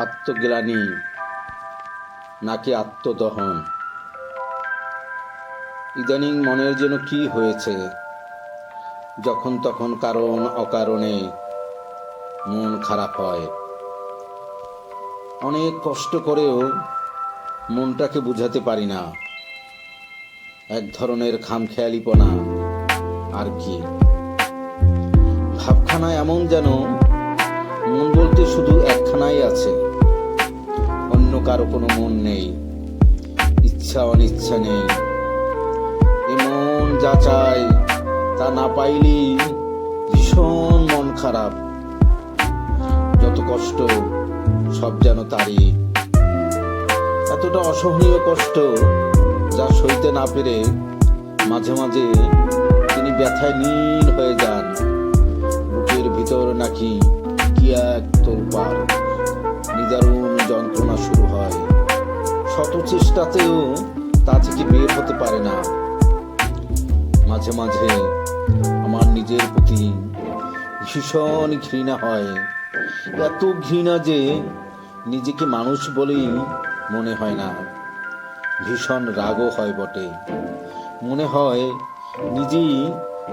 আত্মগ্লানি নাকি আত্মদহন? ইদানিং মনের যেন কি হয়েছে, যখন তখন কারণ অকারণে মন খারাপ হয়। অনেক কষ্ট করেও মনটাকে বুঝাতে পারি না। এক ধরনের খামখেয়ালিপনা আর কি। ভাবখানা এমন যেন মন বলতে শুধু একখানাই আছে, অন্য কারো কোনো মন নেই, ইচ্ছা অনিচ্ছা নেই। এ মন যা চায় তা না পাইলেই ভীষণ মন খারাপ। যত কষ্ট সব যেন তারই। এতটা অসহনীয় কষ্ট যা সইতে না পেরে মাঝে মাঝে তিনি ব্যথায় নীল হয়ে যান। বুকের ভিতর নাকি কি এক তোলপাড়, নিদারুণ যন্ত্রণা শুরু হয়। শত চেষ্টাতেও তা থেকে বের হতে পারে না। মাঝে মাঝে আমার নিজের প্রতি ভীষণ ঘৃণা হয়, এত ঘৃণা যে নিজেকে মানুষ বলেই মনে হয় না। ভীষণ রাগও হয় বটে। মনে হয় নিজেই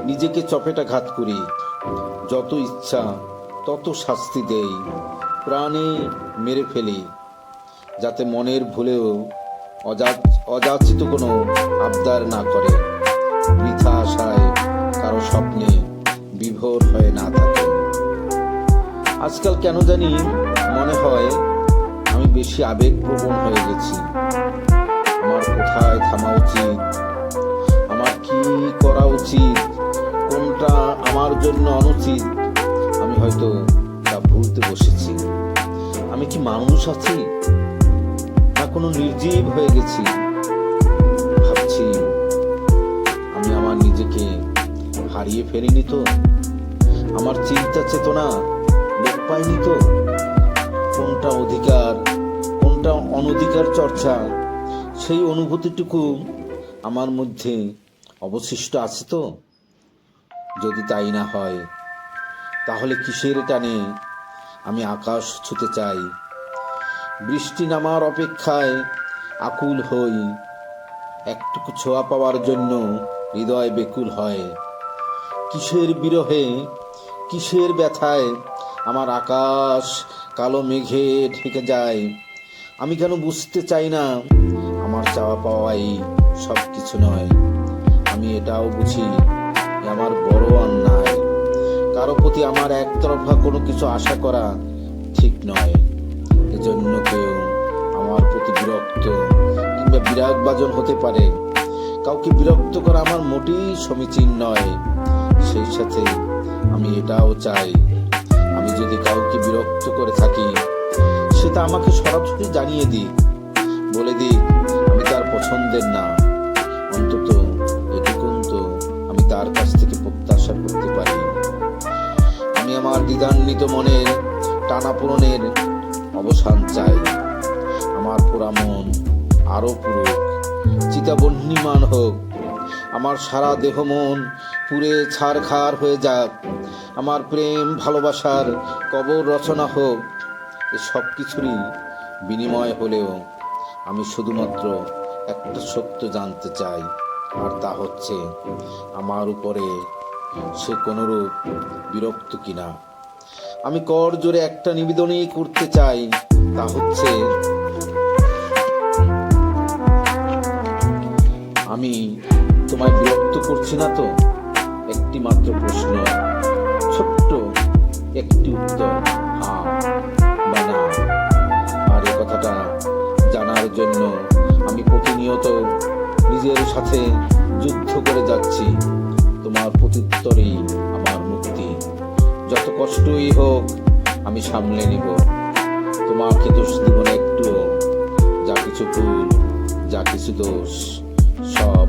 নিজেকে চপেটাঘাত করি। যত ইচ্ছা তত শাস্তি দেই, প্রাণে মেরে ফেলি, যাতে মনের ভুলেও অযাচিত কোনো আবদার না করে, বৃথা আশায় কারো স্বপ্নে বিভোর হয়ে না থাকে। আজকাল কেন জানি মনে হয় আমি বেশি আবেগপ্রবণ হয়ে গেছি। আমার কোথায় থামা উচিত, আমার কি করা উচিত, কোনটা আমার জন্য অনুচিত, আমি হয়তো তা ভুলতে বসেছি। আমি কি মানুষ আছি না কোনো নির্জীব হয়ে গেছি? ভাবছি আমি আমার নিজেকে হারিয়ে ফেলিনি তো? আমার চিন্তা চেতনা লোপ পাইনি তো? কোনটা অধিকার কোনটা অনধিকার চর্চা, সেই অনুভূতিটুকু আমার মধ্যে অবশিষ্ট আছে তো? যদি তাই না হয়, তাহলে কিসের টানে আমি আকাশ ছুঁতে চাই? বৃষ্টি নামার অপেক্ষায় আকুল হই, একটুকু ছোঁয়া পাওয়ার জন্য হৃদয় বেকুল হয়। কিসের বিরহে কিসের ব্যথায় আমার আকাশ কালো মেঘে ঢেকে যায়? আমি কেন বুঝতে চাই না আমার চাওয়া পাওয়াই সব কিছু নয়? আমি এটাও বুঝি আমার বড় অন্যায়। কারো প্রতি আমার একতরফা কোনো কিছু আশা করা ঠিক নয়। এজন্য কেউ আমার প্রতি বিরক্ত কিংবা বিরাগভাজন হতে পারে। কাউকে বিরক্ত করা আমার মোটেই সমীচীন নয়। সেই সাথে আমি এটাও চাই, আমি যদি কাউকে বিরক্ত করে থাকি, সেটা আমাকে সরাসরি জানিয়ে দিক, বলে দিক আমি তার পছন্দের না। অন্তত এটুকুন তো আমি তার কাছ থেকে প্রত্যাশা করতে পারি। আমি আমার দ্বিধান্বিত মনের টানাপোড়েনের অবসান চাই। আমার পোড়া মন আরো পুরুক, চিতাবহ্নিমান হোক। আমার সারা দেহ মন পুড়ে ছারখার হয়ে যাক। আমার প্রেম ভালোবাসার কবর রচনা হোক। এ সব কিছুরই বিনিময় হলেও আমি শুধুমাত্র একটা সত্য জানতে চাই, আর তা হচ্ছে আমার উপরে সে কোনরূপ বিরক্ত কিনা। আমি কর জোরে একটা নিবেদনই করতে চাই, তা হচ্ছে আমি তোমায় বিরক্ত করছি না তো? একটি মাত্র প্রশ্ন, ছোট্ট একটি উত্তর, হ্যাঁ বা না। আর এই কথাটা জানার জন্য আমি প্রতিনিয়ত নিজের সাথে যুদ্ধ করে যাচ্ছি। তোমার প্রত্যুত্তরেই আমার মুক্তি। যত কষ্টই হোক আমি সামলে নিব। তোমাকে দোষ দিব না একটুও। যা কিছু ভুল, যা কিছু দোষ, সব